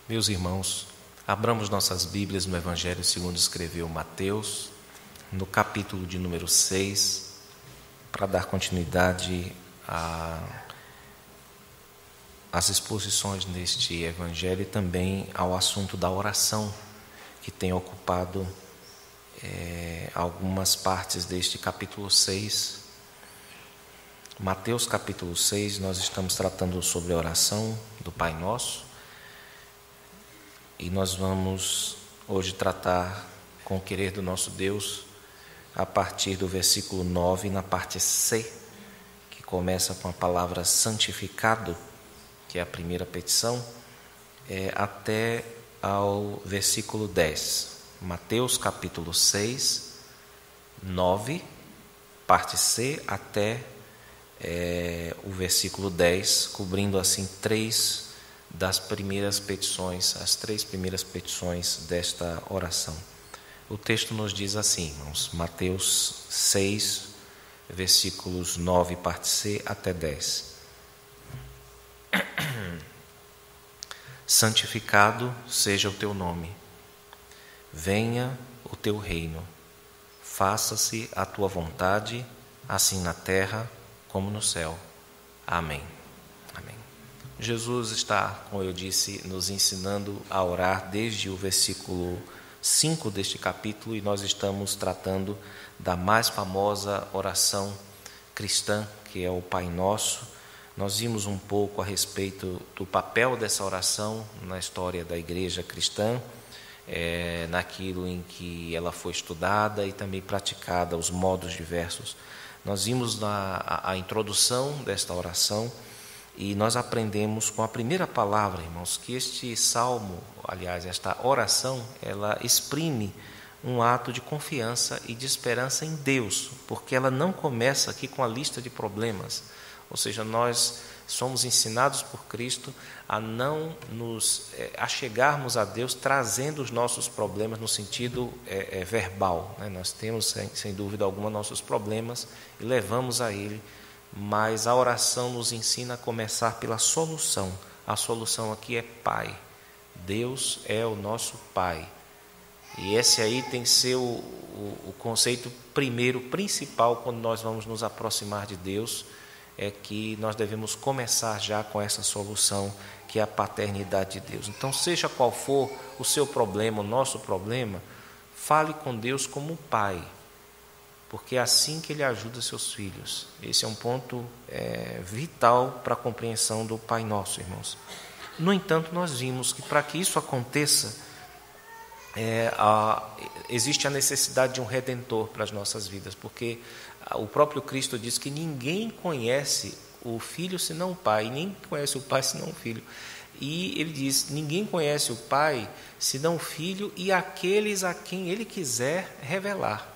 Meus irmãos, abramos nossas Bíblias no Evangelho segundo escreveu Mateus, no capítulo de número 6, para dar continuidade às exposições neste Evangelho e também ao assunto da oração, que tem ocupado algumas partes deste capítulo 6. Mateus capítulo 6, nós estamos tratando sobre a oração do Pai Nosso. E nós vamos hoje tratar, com o querer do nosso Deus, a partir do versículo 9, na parte C, que começa com a palavra santificado, que é a primeira petição, até ao versículo 10. Mateus capítulo 6, 9, parte C, até o versículo 10, cobrindo assim as três primeiras petições desta oração. O texto nos diz assim, irmãos, Mateus 6, versículos 9, parte C, até 10. Santificado seja o teu nome, venha o teu reino, faça-se a tua vontade, assim na terra como no céu. Amém. Jesus está, como eu disse, nos ensinando a orar desde o versículo 5 deste capítulo, e nós estamos tratando da mais famosa oração cristã, que é o Pai Nosso. Nós vimos um pouco a respeito do papel dessa oração na história da igreja cristã, naquilo em que ela foi estudada e também praticada, os modos diversos. Nós vimos a introdução desta oração, e nós aprendemos com a primeira palavra, irmãos, que este salmo, aliás, esta oração, ela exprime um ato de confiança e de esperança em Deus, porque ela não começa aqui com a lista de problemas. Ou seja, nós somos ensinados por Cristo a não nos achegarmos a Deus trazendo os nossos problemas no sentido verbal, né? Nós temos, sem dúvida alguma, nossos problemas e levamos a Ele. Mas a oração nos ensina a começar pela solução. A solução aqui é Pai. Deus é o nosso Pai. E esse aí tem que ser o conceito principal, quando nós vamos nos aproximar de Deus, é que nós devemos começar já com essa solução, que é a paternidade de Deus. Então, seja qual for o seu problema, o nosso problema, fale com Deus como Pai, porque é assim que Ele ajuda seus filhos. Esse é um ponto vital para a compreensão do Pai Nosso, irmãos. No entanto, nós vimos que para que isso aconteça, existe a necessidade de um Redentor para as nossas vidas, porque o próprio Cristo diz que ninguém conhece o Filho senão o Pai, e nem conhece o Pai senão o Filho. E Ele diz, ninguém conhece o Pai senão o Filho e aqueles a quem Ele quiser revelar.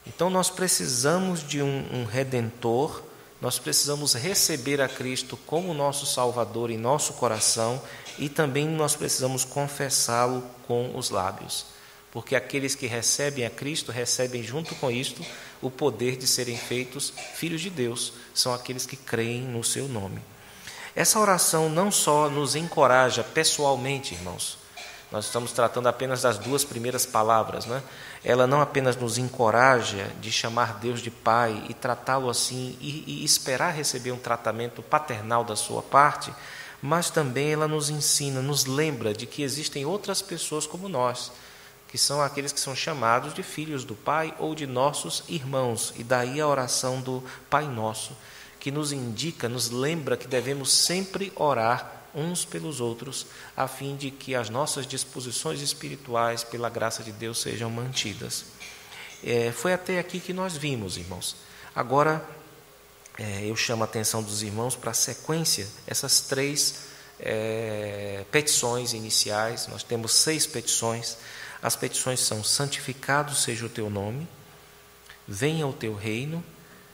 Então nós precisamos de um Redentor, nós precisamos receber a Cristo como nosso Salvador em nosso coração, e também nós precisamos confessá-lo com os lábios, porque aqueles que recebem a Cristo recebem junto com isto o poder de serem feitos filhos de Deus, são aqueles que creem no seu nome. Essa oração não só nos encoraja pessoalmente, irmãos, nós estamos tratando apenas das duas primeiras palavras, né? Ela não apenas nos encoraja de chamar Deus de Pai e tratá-lo assim e esperar receber um tratamento paternal da sua parte, mas também ela nos ensina, nos lembra de que existem outras pessoas como nós, que são aqueles que são chamados de filhos do Pai ou de nossos irmãos, e daí a oração do Pai Nosso, que nos indica, nos lembra que devemos sempre orar uns pelos outros, a fim de que as nossas disposições espirituais, pela graça de Deus, sejam mantidas. Foi até aqui que nós vimos, irmãos. Agora, eu chamo a atenção dos irmãos para a sequência, essas três petições iniciais. Nós temos 6 petições. As petições são: santificado seja o teu nome, venha o teu reino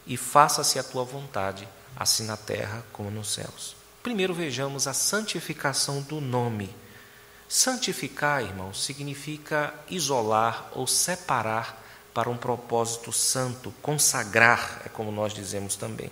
e faça-se a tua vontade, assim na terra como nos céus. Primeiro vejamos a santificação do nome. Santificar, irmãos, significa isolar ou separar para um propósito santo, consagrar, é como nós dizemos também.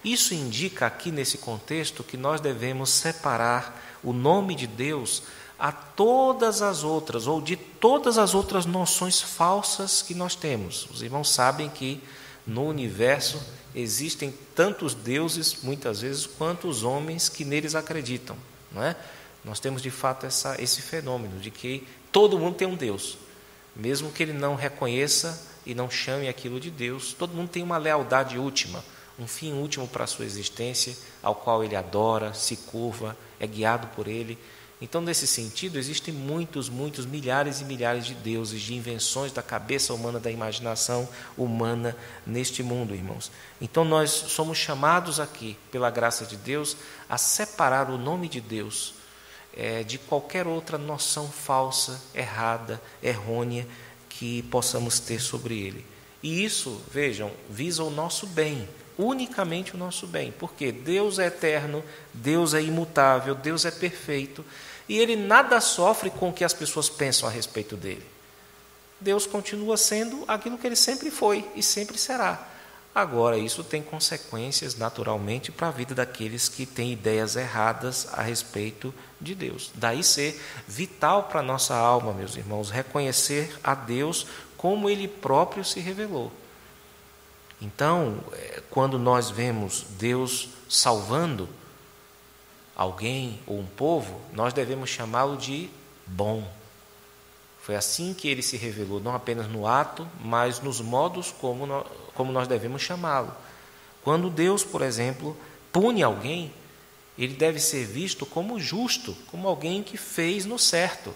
Isso indica aqui nesse contexto que nós devemos separar o nome de Deus a todas as outras, ou de todas as outras noções falsas que nós temos. Os irmãos sabem que no universo existem tantos deuses, muitas vezes, quanto os homens que neles acreditam, não é? Nós temos, de fato, esse fenômeno de que todo mundo tem um Deus. Mesmo que ele não reconheça e não chame aquilo de Deus, todo mundo tem uma lealdade última, um fim último para a sua existência, ao qual ele adora, se curva, é guiado por ele. Então, nesse sentido, existem muitos, milhares e milhares de deuses, de invenções da cabeça humana, da imaginação humana neste mundo, irmãos. Então, nós somos chamados aqui, pela graça de Deus, a separar o nome de Deus de qualquer outra noção falsa, errada, errônea, que possamos ter sobre ele. E isso, vejam, visa o nosso bem, unicamente o nosso bem, porque Deus é eterno, Deus é imutável, Deus é perfeito, e ele nada sofre com o que as pessoas pensam a respeito dele. Deus continua sendo aquilo que ele sempre foi e sempre será. Agora, isso tem consequências, naturalmente, para a vida daqueles que têm ideias erradas a respeito de Deus. Daí ser vital para a nossa alma, meus irmãos, reconhecer a Deus como ele próprio se revelou. Então, quando nós vemos Deus salvando alguém ou um povo, nós devemos chamá-lo de bom. Foi assim que ele se revelou, não apenas no ato, mas nos modos como nós devemos chamá-lo. Quando Deus, por exemplo, pune alguém, ele deve ser visto como justo, como alguém que fez no certo,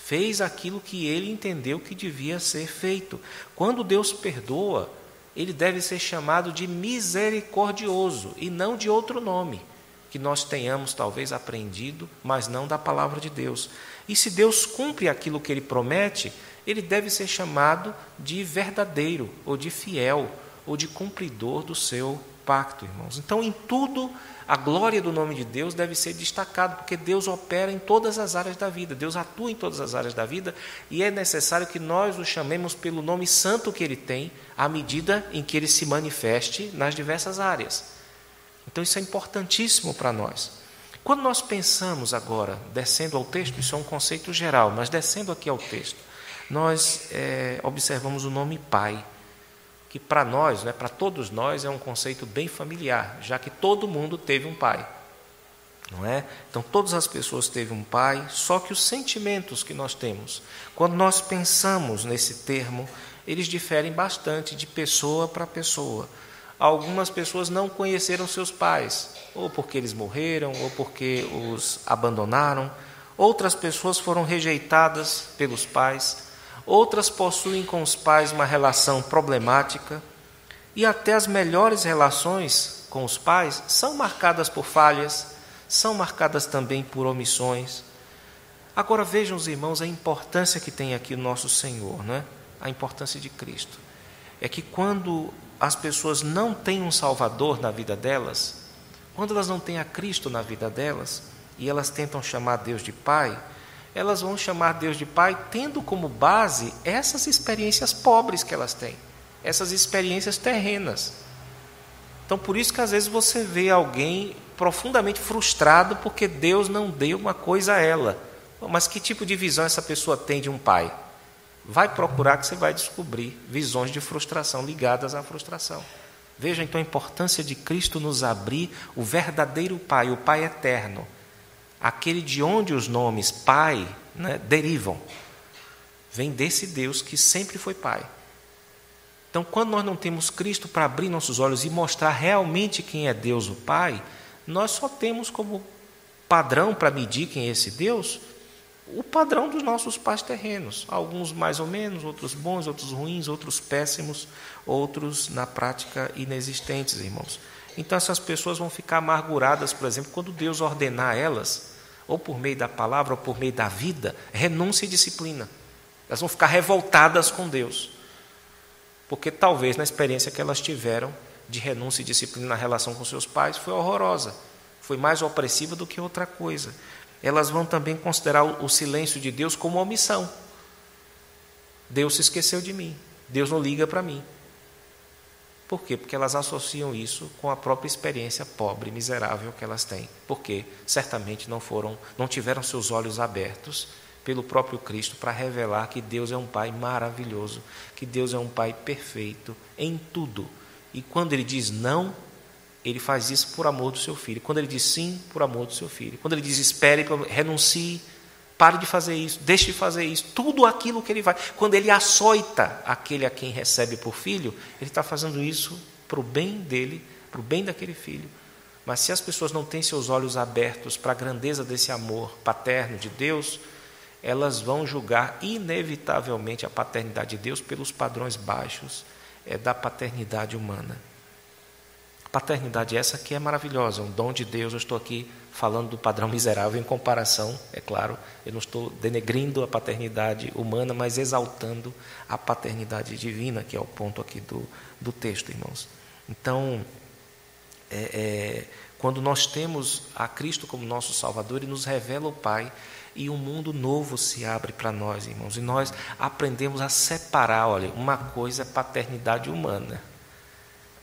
fez aquilo que ele entendeu que devia ser feito. Quando Deus perdoa, ele deve ser chamado de misericordioso e não de outro nome que nós tenhamos talvez aprendido, mas não da palavra de Deus. E se Deus cumpre aquilo que ele promete, ele deve ser chamado de verdadeiro, ou de fiel, ou de cumpridor do seu pacto, irmãos. Então, em tudo, a glória do nome de Deus deve ser destacada, porque Deus opera em todas as áreas da vida, Deus atua em todas as áreas da vida, e é necessário que nós o chamemos pelo nome santo que ele tem, à medida em que ele se manifeste nas diversas áreas. Então, isso é importantíssimo para nós. Quando nós pensamos agora, descendo ao texto, isso é um conceito geral, mas descendo aqui ao texto, nós observamos o nome Pai, que para nós, para todos nós, é um conceito bem familiar, já que todo mundo teve um pai, não é? Então, todas as pessoas teve um pai, só que os sentimentos que nós temos, quando nós pensamos nesse termo, eles diferem bastante de pessoa para pessoa. Algumas pessoas não conheceram seus pais, ou porque eles morreram, ou porque os abandonaram. Outras pessoas foram rejeitadas pelos pais. Outras possuem com os pais uma relação problemática. E até as melhores relações com os pais são marcadas por falhas, são marcadas também por omissões. Agora vejam, os irmãos, a importância que tem aqui o nosso Senhor, não é? A importância de Cristo. É que quando as pessoas não têm um Salvador na vida delas, quando elas não têm a Cristo na vida delas, e elas tentam chamar Deus de Pai, elas vão chamar Deus de Pai tendo como base essas experiências pobres que elas têm, essas experiências terrenas. Então, por isso que às vezes você vê alguém profundamente frustrado porque Deus não deu uma coisa a ela. Mas que tipo de visão essa pessoa tem de um pai? Vai procurar que você vai descobrir visões de frustração ligadas à frustração. Veja então a importância de Cristo nos abrir o verdadeiro Pai, o Pai eterno, aquele de onde os nomes Pai derivam. Vem desse Deus que sempre foi Pai. Então, quando nós não temos Cristo para abrir nossos olhos e mostrar realmente quem é Deus, o Pai, nós só temos como padrão para medir quem é esse Deus o padrão dos nossos pais terrenos, alguns mais ou menos, outros bons, outros ruins, outros péssimos, outros na prática inexistentes, irmãos. Então essas pessoas vão ficar amarguradas, por exemplo, quando Deus ordenar a elas, ou por meio da palavra, ou por meio da vida, renúncia e disciplina. Elas vão ficar revoltadas com Deus, porque talvez na experiência que elas tiveram de renúncia e disciplina na relação com seus pais foi horrorosa, foi mais opressiva do que outra coisa. Elas vão também considerar o silêncio de Deus como omissão. Deus se esqueceu de mim. Deus não liga para mim. Por quê? Porque elas associam isso com a própria experiência pobre, miserável que elas têm. Porque certamente não tiveram seus olhos abertos pelo próprio Cristo para revelar que Deus é um Pai maravilhoso, que Deus é um Pai perfeito em tudo. E quando Ele diz não, Ele faz isso por amor do seu filho. Quando Ele diz sim, por amor do seu filho. Quando Ele diz espere, renuncie, pare de fazer isso, deixe de fazer isso, tudo aquilo que Ele faz. Quando Ele açoita aquele a quem recebe por filho, Ele está fazendo isso para o bem dele, para o bem daquele filho. Mas se as pessoas não têm seus olhos abertos para a grandeza desse amor paterno de Deus, elas vão julgar inevitavelmente a paternidade de Deus pelos padrões baixos da paternidade humana. Paternidade essa que é maravilhosa, um dom de Deus. Eu estou aqui falando do padrão miserável em comparação, é claro, eu não estou denegrindo a paternidade humana, mas exaltando a paternidade divina, que é o ponto aqui do texto, irmãos. Então, quando nós temos a Cristo como nosso Salvador, Ele nos revela o Pai, e um mundo novo se abre para nós, irmãos, e nós aprendemos a separar. Olha, uma coisa é paternidade humana.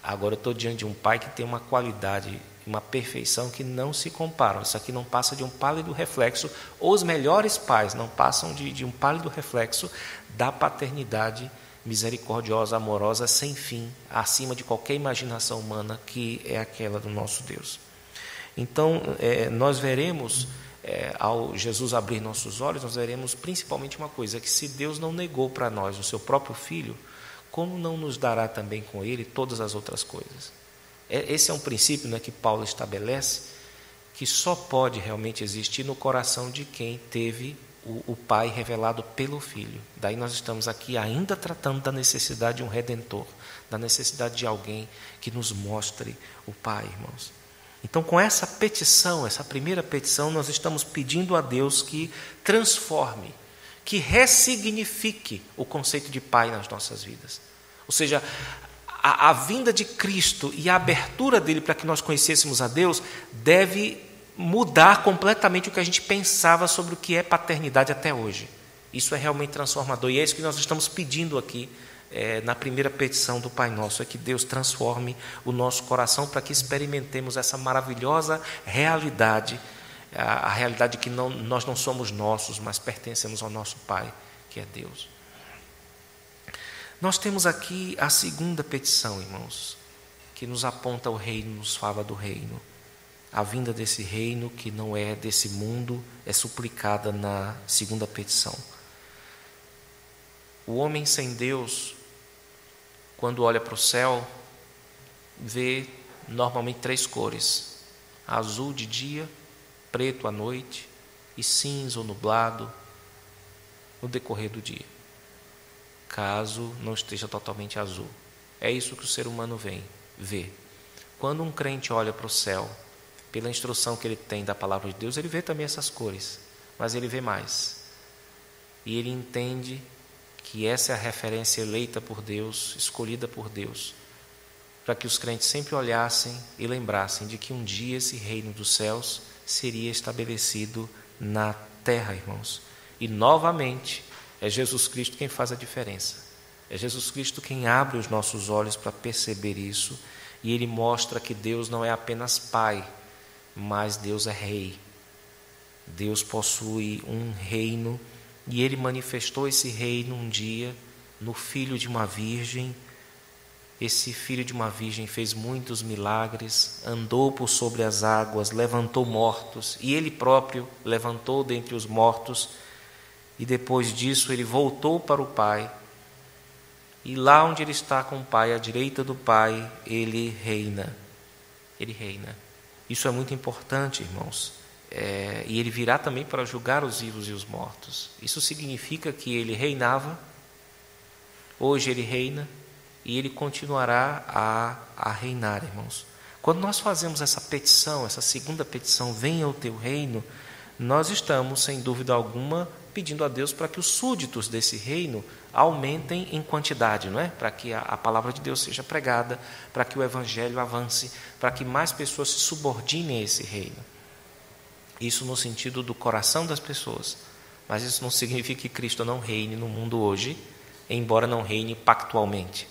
Agora eu estou diante de um Pai que tem uma qualidade, uma perfeição que não se comparam. Isso aqui não passa de um pálido reflexo. Os melhores pais não passam de um pálido reflexo da paternidade misericordiosa, amorosa, sem fim, acima de qualquer imaginação humana, que é aquela do nosso Deus. Então, nós veremos, ao Jesus abrir nossos olhos, nós veremos principalmente uma coisa, que se Deus não negou para nós o seu próprio Filho, como não nos dará também com Ele todas as outras coisas? Esse é um princípio, né, que Paulo estabelece, que só pode realmente existir no coração de quem teve o Pai revelado pelo Filho. Daí nós estamos aqui ainda tratando da necessidade de um Redentor, da necessidade de alguém que nos mostre o Pai, irmãos. Então, com essa petição, essa primeira petição, nós estamos pedindo a Deus que transforme, que ressignifique o conceito de Pai nas nossas vidas. Ou seja, a vinda de Cristo e a abertura dele para que nós conhecêssemos a Deus deve mudar completamente o que a gente pensava sobre o que é paternidade até hoje. Isso é realmente transformador, e é isso que nós estamos pedindo aqui na primeira petição do Pai Nosso, é que Deus transforme o nosso coração para que experimentemos essa maravilhosa realidade, a realidade de que nós não somos nossos, mas pertencemos ao nosso Pai, que é Deus. Nós temos aqui a segunda petição, irmãos, que nos aponta o reino, nos fala do reino. A vinda desse reino, que não é desse mundo, é suplicada na segunda petição. O homem sem Deus, quando olha para o céu, vê normalmente 3 cores: azul de dia, preto à noite e cinza ou nublado no decorrer do dia, caso não esteja totalmente azul. É isso que o ser humano vê. Quando um crente olha para o céu, pela instrução que ele tem da palavra de Deus, ele vê também essas cores, mas ele vê mais. E ele entende que essa é a referência eleita por Deus, escolhida por Deus, para que os crentes sempre olhassem e lembrassem de que um dia esse reino dos céus seria estabelecido na terra, irmãos. E novamente, é Jesus Cristo quem faz a diferença. É Jesus Cristo quem abre os nossos olhos para perceber isso, e Ele mostra que Deus não é apenas Pai, mas Deus é Rei. Deus possui um reino, e Ele manifestou esse reino um dia no filho de uma virgem. Esse filho de uma virgem fez muitos milagres, andou por sobre as águas, levantou mortos, e Ele próprio levantou dentre os mortos. E depois disso ele voltou para o Pai, e lá onde ele está com o Pai, à direita do Pai, ele reina. Ele reina. Isso é muito importante, irmãos. E ele virá também para julgar os vivos e os mortos. Isso significa que ele reinava, hoje ele reina, e ele continuará a reinar, irmãos. Quando nós fazemos essa petição, essa segunda petição, venha o teu reino, nós estamos, sem dúvida alguma, pedindo a Deus para que os súditos desse reino aumentem em quantidade, não é? Para que a palavra de Deus seja pregada, para que o evangelho avance, para que mais pessoas se subordinem a esse reino. Isso no sentido do coração das pessoas, mas isso não significa que Cristo não reine no mundo hoje, embora não reine pactualmente.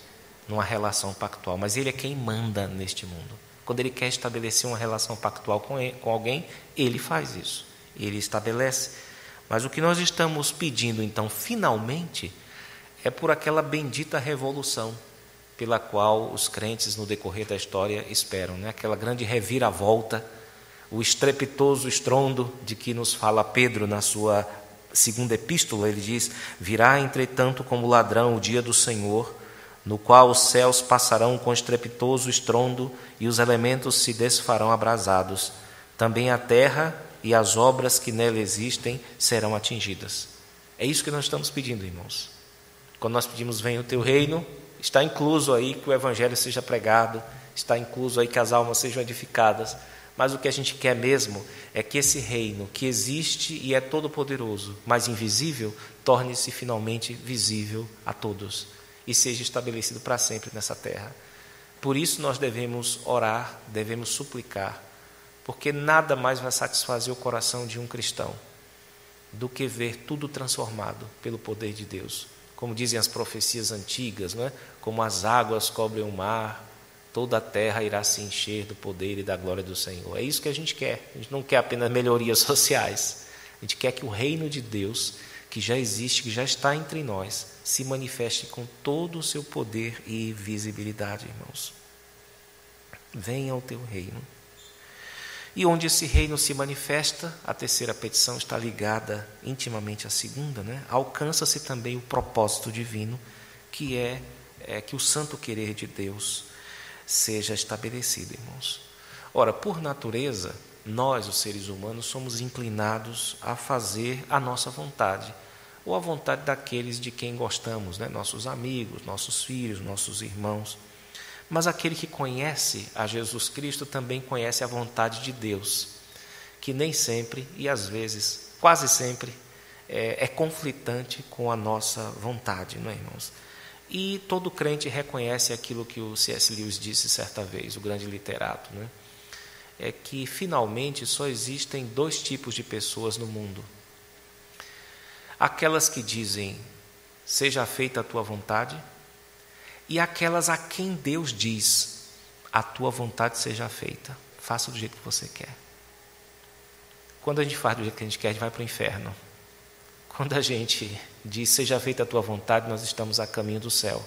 numa relação pactual, mas Ele é quem manda neste mundo. Quando Ele quer estabelecer uma relação pactual com alguém, Ele faz isso, Ele estabelece. Mas o que nós estamos pedindo, então, finalmente, é por aquela bendita revolução pela qual os crentes, no decorrer da história, esperam, né? Aquela grande reviravolta, o estrepitoso estrondo de que nos fala Pedro na sua segunda epístola. Ele diz: virá, entretanto, como ladrão o dia do Senhor, no qual os céus passarão com estrepitoso estrondo e os elementos se desfarão abrasados. Também a terra e as obras que nela existem serão atingidas. É isso que nós estamos pedindo, irmãos. Quando nós pedimos: venha o teu reino, está incluso aí que o evangelho seja pregado, está incluso aí que as almas sejam edificadas. Mas o que a gente quer mesmo é que esse reino, que existe e é todo poderoso, mas invisível, torne-se finalmente visível a todos e seja estabelecido para sempre nessa terra. Por isso nós devemos orar, devemos suplicar, porque nada mais vai satisfazer o coração de um cristão do que ver tudo transformado pelo poder de Deus. Como dizem as profecias antigas, não é? Como as águas cobrem o mar, toda a terra irá se encher do poder e da glória do Senhor. É isso que a gente quer. A gente não quer apenas melhorias sociais. A gente quer que o reino de Deus, que já existe, que já está entre nós, se manifeste com todo o seu poder e visibilidade, irmãos. Venha o teu reino. E onde esse reino se manifesta, a terceira petição está ligada intimamente à segunda, né? Alcança-se também o propósito divino, que é que o santo querer de Deus seja estabelecido, irmãos. Ora, por natureza, nós, os seres humanos, somos inclinados a fazer a nossa vontade, ou a vontade daqueles de quem gostamos, né? Nossos amigos, nossos filhos, nossos irmãos. Mas aquele que conhece a Jesus Cristo também conhece a vontade de Deus, que nem sempre, e às vezes, quase sempre, é conflitante com a nossa vontade, não é, irmãos? E todo crente reconhece aquilo que o C.S. Lewis disse certa vez, o grande literato, né? É que finalmente só existem dois tipos de pessoas no mundo. Aquelas que dizem: seja feita a tua vontade, e aquelas a quem Deus diz: a tua vontade seja feita, faça do jeito que você quer. Quando a gente faz do jeito que a gente quer, a gente vai para o inferno. Quando a gente diz: seja feita a tua vontade, nós estamos a caminho do céu,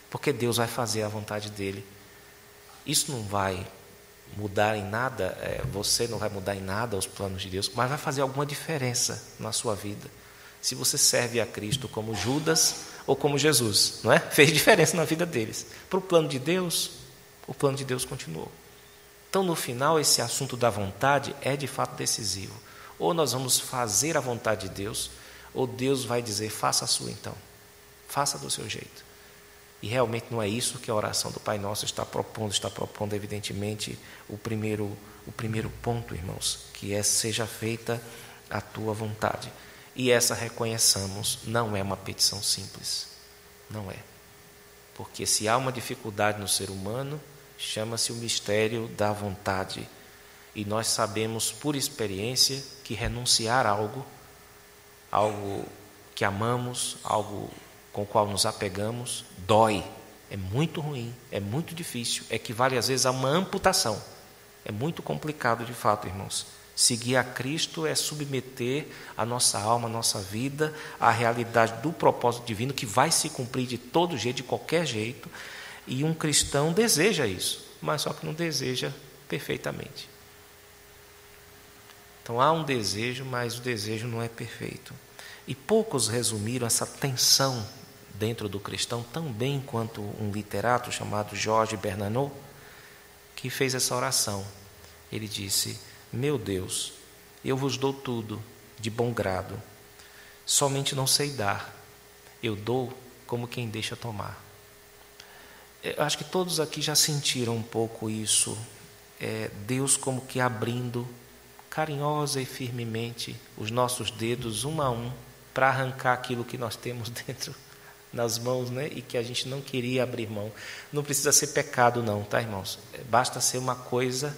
porque Deus vai fazer a vontade dele. Isso não vai mudar em nada, você não vai mudar em nada os planos de Deus, mas vai fazer alguma diferença na sua vida, se você serve a Cristo como Judas ou como Jesus, não é? Fez diferença na vida deles. Para o plano de Deus, o plano de Deus continuou. Então, no final, esse assunto da vontade é de fato decisivo. Ou nós vamos fazer a vontade de Deus, ou Deus vai dizer: faça a sua então, faça do seu jeito. E realmente não é isso que a oração do Pai Nosso está propondo evidentemente o primeiro ponto, irmãos, que é: seja feita a tua vontade. E essa, reconheçamos, não é uma petição simples, não é. Porque se há uma dificuldade no ser humano, chama-se o mistério da vontade. E nós sabemos por experiência que renunciar a algo que amamos, algo com o qual nos apegamos, dói, é muito ruim, é muito difícil, equivale às vezes a uma amputação. É muito complicado de fato, irmãos. Seguir a Cristo é submeter a nossa alma, a nossa vida à realidade do propósito divino, que vai se cumprir de todo jeito, de qualquer jeito. E um cristão deseja isso, mas só que não deseja perfeitamente. Então há um desejo, mas o desejo não é perfeito. E poucos resumiram essa tensão dentro do cristão tão bem quanto um literato chamado Georges Bernanos, que fez essa oração. Ele disse: meu Deus, eu vos dou tudo de bom grado, somente não sei dar, eu dou como quem deixa tomar. Eu acho que todos aqui já sentiram um pouco isso, Deus como que abrindo carinhosa e firmemente os nossos dedos um a um para arrancar aquilo que nós temos dentro nas mãos, né? E que a gente não queria abrir mão. Não precisa ser pecado não, tá, irmãos? Basta ser uma coisa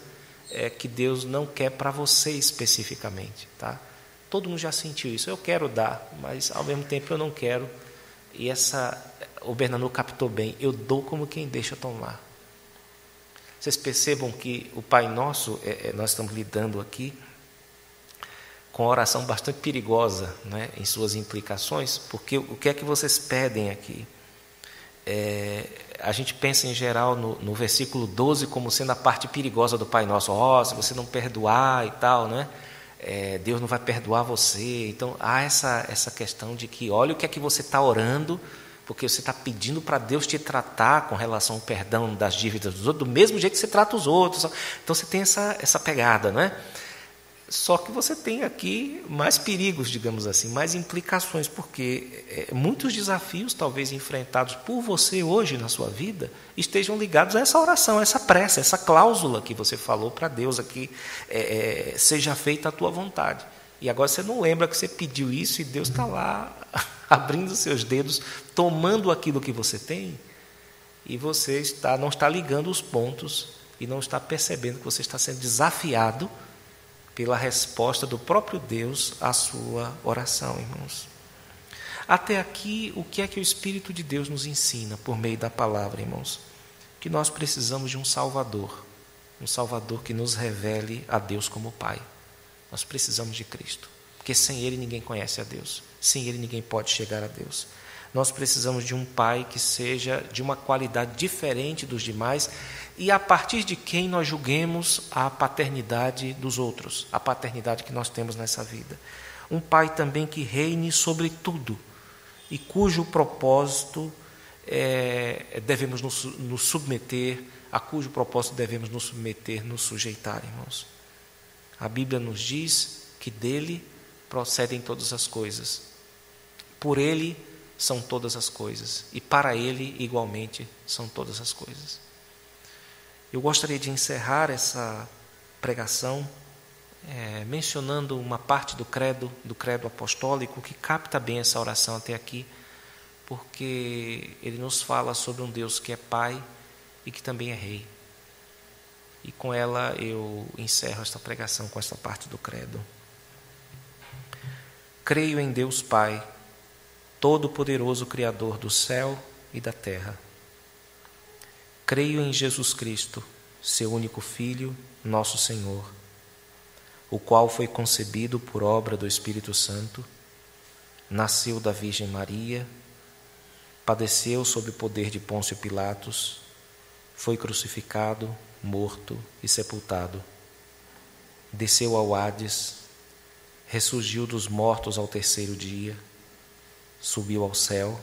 que Deus não quer para você especificamente, tá? Todo mundo já sentiu isso. Eu quero dar, mas ao mesmo tempo eu não quero. E o Bernardo captou bem: eu dou como quem deixa tomar. Vocês percebam que o Pai Nosso, nós estamos lidando aqui com uma oração bastante perigosa, né, em suas implicações, porque o que é que vocês pedem aqui? A gente pensa em geral no versículo 12 como sendo a parte perigosa do Pai Nosso. Se você não perdoar e tal, né, Deus não vai perdoar você. Então há essa questão de que olha o que é que você está orando, porque você está pedindo para Deus te tratar com relação ao perdão das dívidas dos outros, do mesmo jeito que você trata os outros. Então você tem essa pegada, não é? Só que você tem aqui mais perigos, digamos assim, mais implicações, porque muitos desafios, talvez enfrentados por você hoje na sua vida, estejam ligados a essa oração, a essa prece, essa cláusula que você falou para Deus aqui, seja feita a tua vontade. E agora você não lembra que você pediu isso e Deus está lá abrindo os seus dedos, tomando aquilo que você tem, e você não está ligando os pontos e não está percebendo que você está sendo desafiado pela resposta do próprio Deus à sua oração, irmãos. Até aqui, o que é que o Espírito de Deus nos ensina por meio da palavra, irmãos? Que nós precisamos de um Salvador que nos revele a Deus como Pai. Nós precisamos de Cristo, porque sem Ele ninguém conhece a Deus, sem Ele ninguém pode chegar a Deus. Nós precisamos de um Pai que seja de uma qualidade diferente dos demais e a partir de quem nós julguemos a paternidade dos outros, a paternidade que nós temos nessa vida. Um Pai também que reine sobre tudo e cujo propósito devemos nos submeter, a cujo propósito devemos nos submeter, nos sujeitar, irmãos. A Bíblia nos diz que dele procedem todas as coisas, por ele são todas as coisas e para ele igualmente são todas as coisas. Eu gostaria de encerrar essa pregação mencionando uma parte do credo apostólico que capta bem essa oração até aqui, porque ele nos fala sobre um Deus que é Pai e que também é Rei. E com ela eu encerro esta pregação com esta parte do credo. Creio em Deus Pai, Todo-Poderoso Criador do céu e da terra. Creio em Jesus Cristo, seu único Filho, nosso Senhor, o qual foi concebido por obra do Espírito Santo, nasceu da Virgem Maria, padeceu sob o poder de Pôncio Pilatos, foi crucificado, morto e sepultado. Desceu ao Hades, ressurgiu dos mortos ao terceiro dia, subiu ao céu,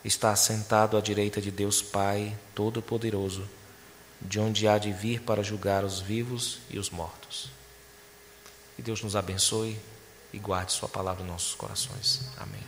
está assentado à direita de Deus Pai Todo-Poderoso, de onde há de vir para julgar os vivos e os mortos. Que Deus nos abençoe e guarde sua palavra em nossos corações. Amém.